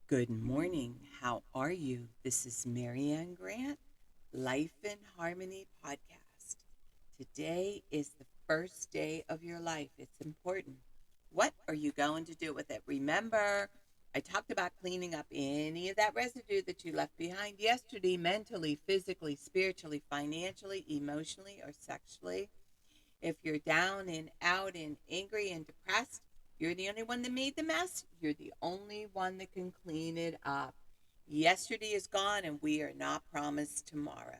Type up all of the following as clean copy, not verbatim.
Good morning. How are you? This is Marianne Grant, Life in Harmony podcast. Today is the first day of your life. It's important. What are you going to do with it? Remember, I talked about cleaning up any of that residue that you left behind yesterday, mentally, physically, spiritually, financially, emotionally, or sexually. If you're down and out and angry and depressed, you're the only one that made the mess. You're the only one that can clean it up. Yesterday is gone and we are not promised tomorrow.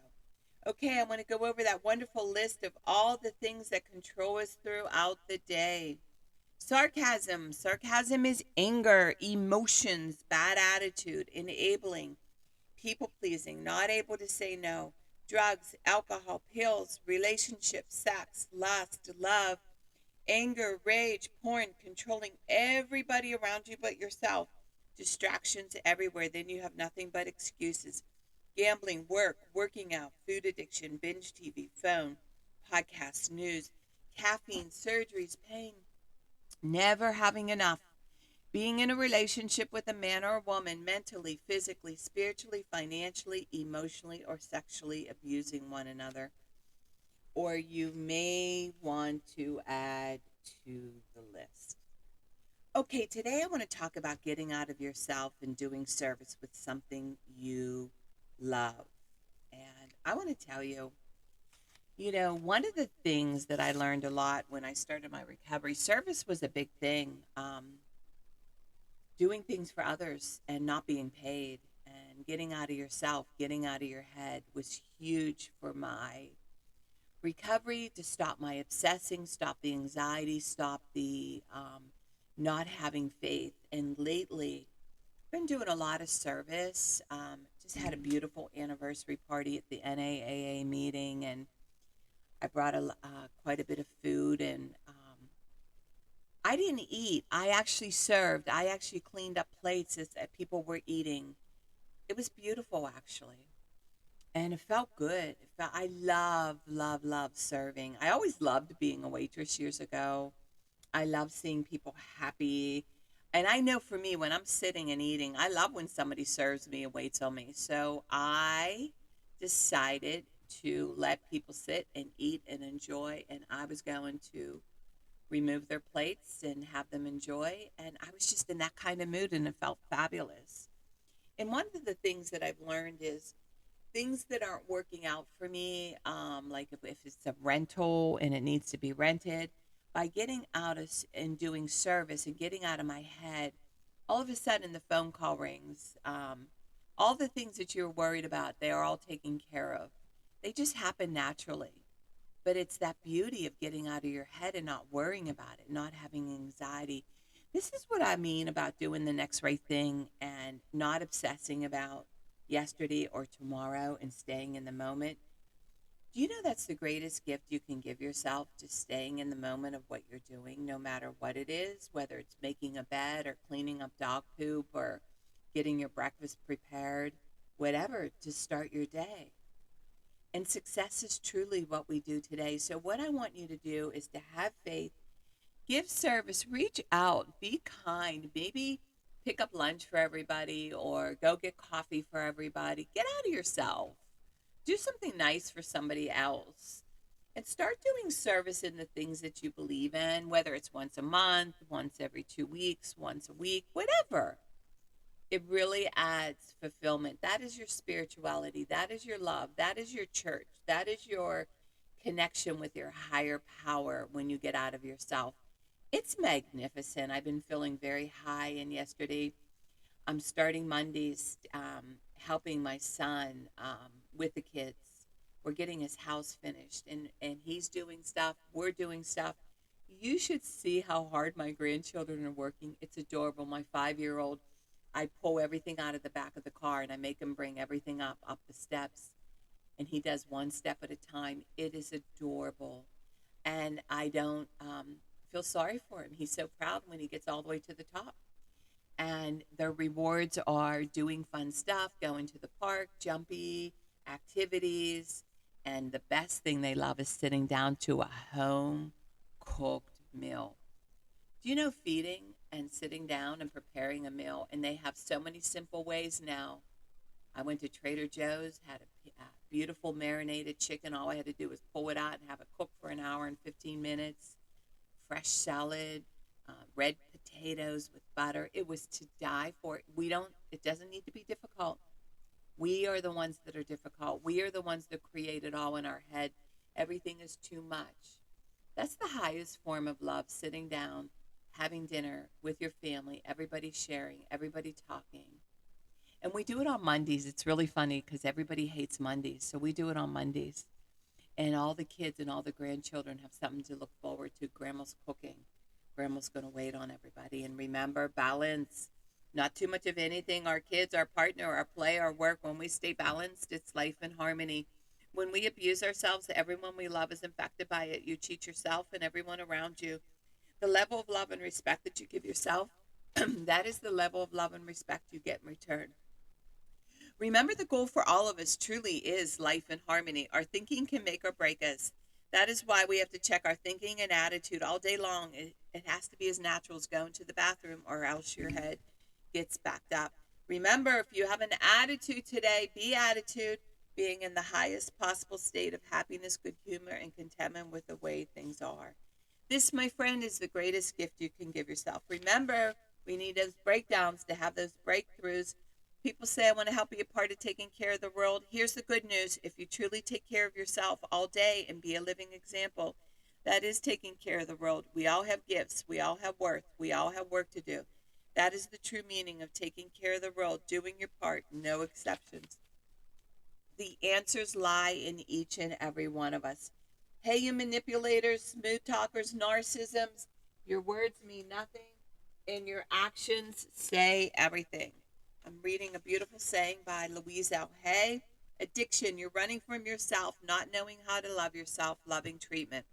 Okay, I want to go over that wonderful list of all the things that control us throughout the day. Sarcasm. Sarcasm is anger, emotions, bad attitude, enabling, people pleasing, not able to say no, drugs, alcohol, pills, relationships, sex, lust, love, anger, rage, porn, controlling everybody around you but yourself, distractions everywhere. Then you have nothing but excuses. Gambling, work, working out, food addiction, binge TV, phone, podcasts, news, caffeine, surgeries, pain, never having enough, being in a relationship with a man or a woman, mentally, physically, spiritually, financially, emotionally, or sexually abusing one another. Or you may want to add to the list. Okay, today I want to talk about getting out of yourself and doing service with something you love. And I want to tell you, one of the things that I learned a lot when I started my recovery, service was a big thing. Doing things for others and not being paid and getting out of yourself, getting out of your head was huge for my recovery, to stop my obsessing, stop the anxiety, stop the not having faith. And lately, I've been doing a lot of service. Just had a beautiful anniversary party at the NAAA meeting, and I brought quite a bit of food and I didn't eat. I actually served. I actually cleaned up plates as people were eating. It was beautiful, actually. And it felt good. I love, love, love serving. I always loved being a waitress years ago. I love seeing people happy. And I know for me, when I'm sitting and eating, I love when somebody serves me and waits on me. So I decided to let people sit and eat and enjoy. And I was going to remove their plates and have them enjoy. And I was just in that kind of mood and it felt fabulous. And one of the things that I've learned is things that aren't working out for me, like if it's a rental and it needs to be rented, by getting out of and doing service and getting out of my head, all of a sudden the phone call rings. All the things that you're worried about, they are all taken care of. They just happen naturally. But it's that beauty of getting out of your head and not worrying about it, not having anxiety. This is what I mean about doing the next right thing and not obsessing about yesterday or tomorrow and staying in the moment. Do you know that's the greatest gift you can give yourself? Just staying in the moment of what you're doing, no matter what it is, whether it's making a bed or cleaning up dog poop or getting your breakfast prepared, whatever, to start your day. And success is truly what we do today. So, what I want you to do is to have faith, give service, reach out, be kind, maybe pick up lunch for everybody or go get coffee for everybody. Get out of yourself, do something nice for somebody else, and start doing service in the things that you believe in, whether it's once a month, once every 2 weeks, once a week, whatever. It really adds fulfillment. That is your spirituality. That is your love. That is your church. That is your connection with your higher power when you get out of yourself. It's magnificent. I've been feeling very high, and yesterday I'm starting Mondays helping my son with the kids. We're getting his house finished, and he's doing stuff. We're doing stuff. You should see how hard my grandchildren are working. It's adorable. My 5-year-old, I pull everything out of the back of the car and I make him bring everything up the steps. And he does one step at a time. It is adorable. And I don't feel sorry for him. He's so proud when he gets all the way to the top. And the rewards are doing fun stuff, going to the park, jumpy activities. And the best thing they love is sitting down to a home cooked meal. Do you know feeding? and sitting down and preparing a meal. And they have so many simple ways now. I went to Trader Joe's, had a beautiful marinated chicken. All I had to do was pull it out and have it cook for an hour and 15 minutes. Fresh salad, red potatoes with butter. It was to die for. It doesn't need to be difficult. We are the ones that are difficult. We are the ones that create it all in our head. Everything is too much. That's the highest form of love, sitting down, having dinner with your family, everybody sharing, everybody talking. And we do it on Mondays. It's really funny because everybody hates Mondays. So we do it on Mondays. And all the kids and all the grandchildren have something to look forward to. Grandma's cooking. Grandma's going to wait on everybody. And remember, balance. Not too much of anything. Our kids, our partner, our play, our work. When we stay balanced, it's life in harmony. When we abuse ourselves, everyone we love is infected by it. You cheat yourself and everyone around you. The level of love and respect that you give yourself, that is the level of love and respect you get in return. Remember, the goal for all of us truly is life in harmony. Our thinking can make or break us. That is why we have to check our thinking and attitude all day long. It has to be as natural as going to the bathroom, or else your head gets backed up. Remember, if you have an attitude today, be attitude, being in the highest possible state of happiness, good humor, and contentment with the way things are. This, my friend, is the greatest gift you can give yourself. Remember, we need those breakdowns to have those breakthroughs. People say, I want to help be a part of taking care of the world. Here's the good news. If you truly take care of yourself all day and be a living example, that is taking care of the world. We all have gifts. We all have worth. We all have work to do. That is the true meaning of taking care of the world, doing your part, no exceptions. The answers lie in each and every one of us. Hey, you manipulators, smooth talkers, narcissisms, your words mean nothing, and your actions say everything. I'm reading a beautiful saying by Louise L. Hay. Addiction, you're running from yourself, not knowing how to love yourself, loving treatment.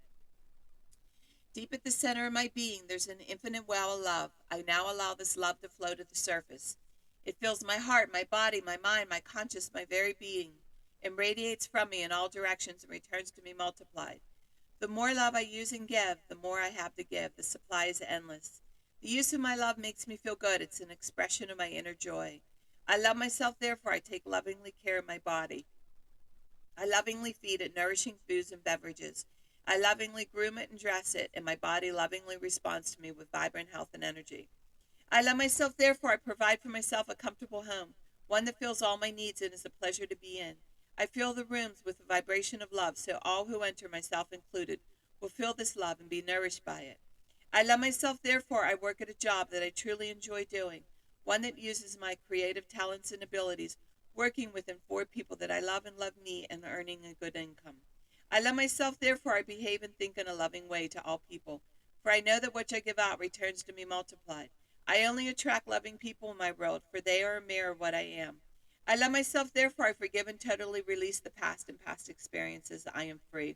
Deep at the center of my being, there's an infinite well of love. I now allow this love to flow to the surface. It fills my heart, my body, my mind, my conscience, my very being. It radiates from me in all directions and returns to me multiplied. The more love I use and give, the more I have to give. The supply is endless. The use of my love makes me feel good. It's an expression of my inner joy. I love myself, therefore I take lovingly care of my body. I lovingly feed it nourishing foods and beverages. I lovingly groom it and dress it, and my body lovingly responds to me with vibrant health and energy. I love myself, therefore I provide for myself a comfortable home, one that fills all my needs and is a pleasure to be in. I fill the rooms with a vibration of love, so all who enter, myself included, will feel this love and be nourished by it. I love myself, therefore I work at a job that I truly enjoy doing, one that uses my creative talents and abilities, working with and for people that I love and love me, and earning a good income. I love myself, therefore I behave and think in a loving way to all people, for I know that what I give out returns to me multiplied. I only attract loving people in my world, for they are a mirror of what I am. I love myself, therefore I forgive and totally release the past and past experiences. I am free.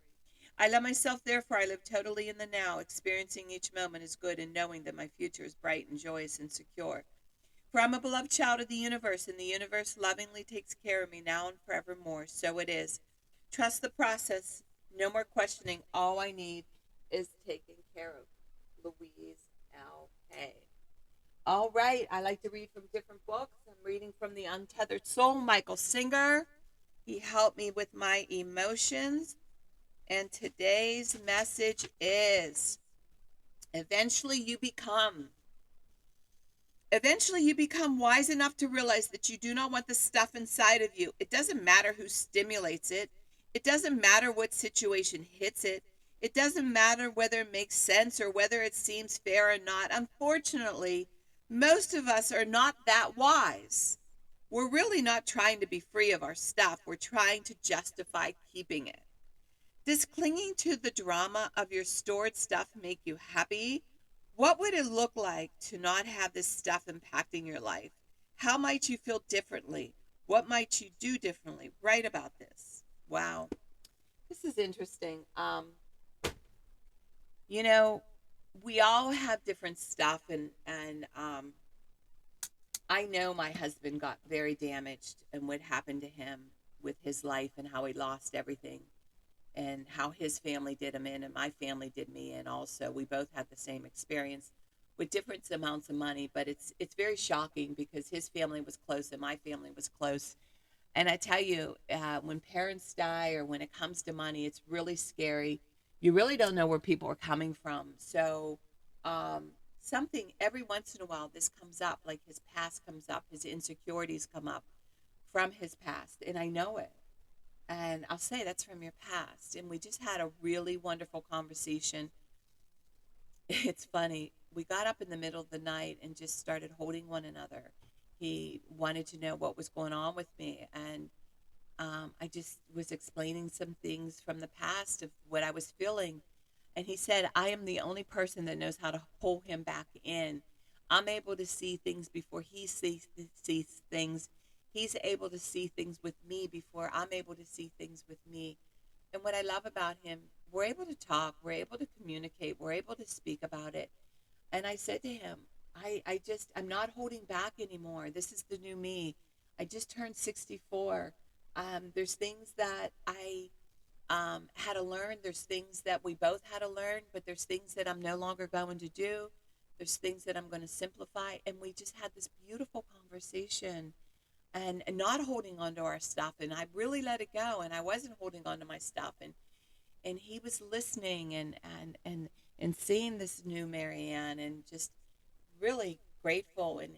I love myself, therefore I live totally in the now, experiencing each moment as good and knowing that my future is bright and joyous and secure. For I'm a beloved child of the universe, and the universe lovingly takes care of me now and forevermore. So it is. Trust the process. No more questioning. All I need is taken care of. Louise L. Hay. All right. I like to read from different books. I'm reading from The Untethered Soul, Michael Singer. He helped me with my emotions. And today's message is eventually you become wise enough to realize that you do not want the stuff inside of you. It doesn't matter who stimulates it. It doesn't matter what situation hits it. It doesn't matter whether it makes sense or whether it seems fair or not. Unfortunately, most of us are not that wise. We're really not trying to be free of our stuff. We're trying to justify keeping it. Does clinging to the drama of your stored stuff make you happy? What would it look like to not have this stuff impacting your life? How might you feel differently? What might you do differently? Write about this. Wow. This is interesting. You know, we all have different stuff, and I know my husband got very damaged and what happened to him with his life and how he lost everything and how his family did him in and my family did me in also. We both had the same experience. with different amounts of money, but it's very shocking because his family was close and my family was close. And I tell you, when parents die or when it comes to money, it's really scary. You really don't know where people are coming from. So, um, something every once in a while, this comes up, like his past comes up, his insecurities come up from his past, and I know it. And I'll say that's from your past. And we just had a really wonderful conversation. It's funny. We got up in the middle of the night and just started holding one another. He wanted to know what was going on with me, and I just was explaining some things from the past of what I was feeling. And he said, I am the only person that knows how to pull him back in. I'm able to see things before sees things. He's able to see things with me before I'm able to see things with me. And what I love about him, we're able to talk, we're able to communicate, we're able to speak about it. And I said to him, I'm not holding back anymore. This is the new me. I just turned 64. There's things that I had to learn. There's things that we both had to learn, but there's things that I'm no longer going to do. There's things that I'm going to simplify. And we just had this beautiful conversation and not holding on to our stuff. And I really let it go. And I wasn't holding on to my stuff. And he was listening and seeing this new Marianne and just really grateful and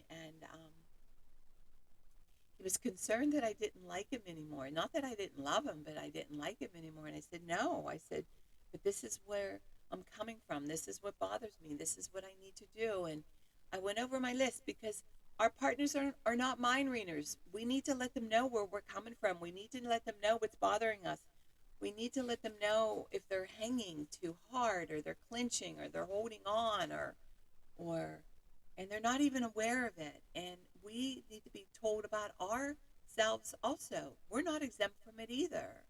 he was concerned that I didn't like him anymore. Not that I didn't love him, but I didn't like him anymore. And I said, no. I said, but this is where I'm coming from. This is what bothers me. This is what I need to do. And I went over my list because our partners are not mind readers. We need to let them know where we're coming from. We need to let them know what's bothering us. We need to let them know if they're hanging too hard or they're clinching or they're holding on or and they're not even aware of it. And we need to be told about ourselves also. We're not exempt from it either.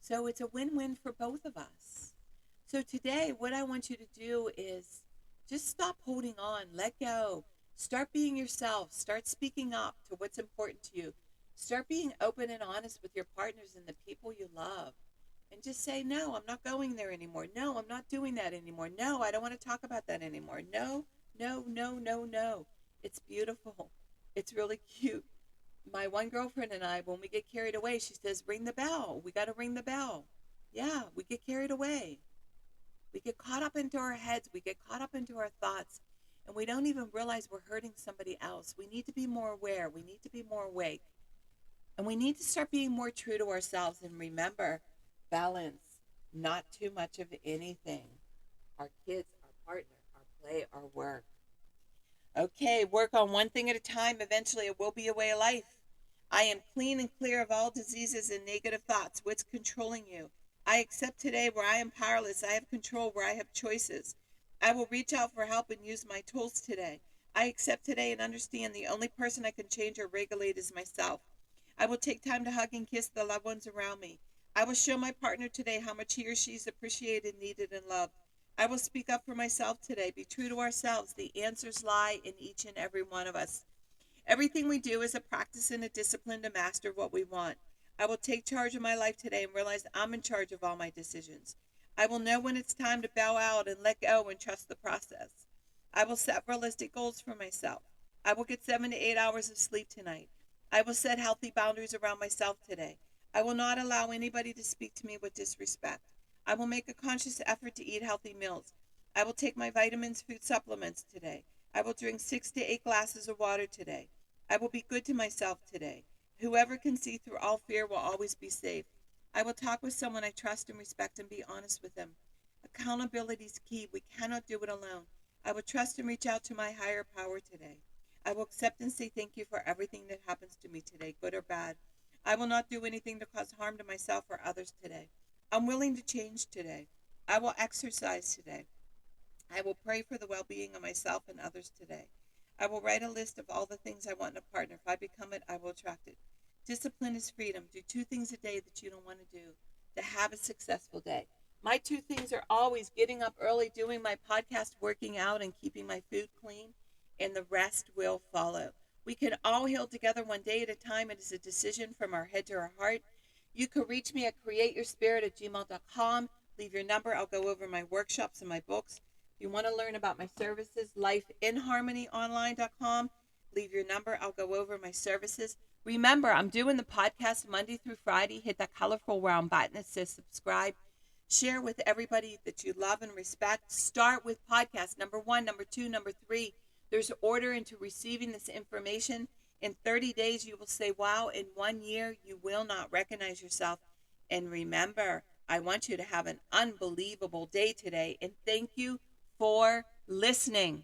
So it's a win-win for both of us. So today, what I want you to do is just stop holding on, let go, start being yourself, start speaking up to what's important to you, start being open and honest with your partners and the people you love. And just say, no, I'm not going there anymore. No, I'm not doing that anymore. No, I don't want to talk about that anymore. No, no, no, no, no. It's beautiful. It's really cute. My one girlfriend and I, when we get carried away, she says, ring the bell. We got to ring the bell. Yeah, we get carried away. We get caught up into our heads. We get caught up into our thoughts. And we don't even realize we're hurting somebody else. We need to be more aware. We need to be more awake. And we need to start being more true to ourselves and remember balance, not too much of anything. Our kids, our partner, our play, our work. Okay, work on one thing at a time. Eventually, it will be a way of life. I am clean and clear of all diseases and negative thoughts. What's controlling you? I accept today where I am powerless. I have control where I have choices. I will reach out for help and use my tools today. I accept today and understand the only person I can change or regulate is myself. I will take time to hug and kiss the loved ones around me. I will show my partner today how much he or she is appreciated, needed, and loved. I will speak up for myself today. Be true to ourselves. The answers lie in each and every one of us. Everything we do is a practice and a discipline to master what we want. I will take charge of my life today and realize I'm in charge of all my decisions. I will know when it's time to bow out and let go and trust the process. I will set realistic goals for myself. I will get 7 to 8 hours of sleep tonight. I will set healthy boundaries around myself today. I will not allow anybody to speak to me with disrespect. I will make a conscious effort to eat healthy meals. I will take my vitamins, food supplements today. I will drink 6 to 8 glasses of water today. I will be good to myself today. Whoever can see through all fear will always be safe. I will talk with someone I trust and respect and be honest with them. Accountability is key. We cannot do it alone. I will trust and reach out to my higher power today. I will accept and say thank you for everything that happens to me today, good or bad. I will not do anything to cause harm to myself or others today. I'm willing to change today. I will exercise today. I will pray for the well-being of myself and others today. I will write a list of all the things I want in a partner. If I become it, I will attract it. Discipline is freedom. Do 2 things a day that you don't want to do to have a successful day. My 2 things are always getting up early, doing my podcast, working out, and keeping my food clean, and the rest will follow. We can all heal together one day at a time. It is a decision from our head to our heart. You can reach me at createyourspirit@gmail.com. Leave your number. I'll go over my workshops and my books. If you want to learn about my services, lifeinharmonyonline.com. Leave your number. I'll go over my services. Remember, I'm doing the podcast Monday through Friday. Hit that colorful round button that says subscribe. Share with everybody that you love and respect. Start with podcast number 1, number 2, number 3. There's order into receiving this information. In 30 days, you will say, wow. In 1 year, you will not recognize yourself. And remember, I want you to have an unbelievable day today. And thank you for listening.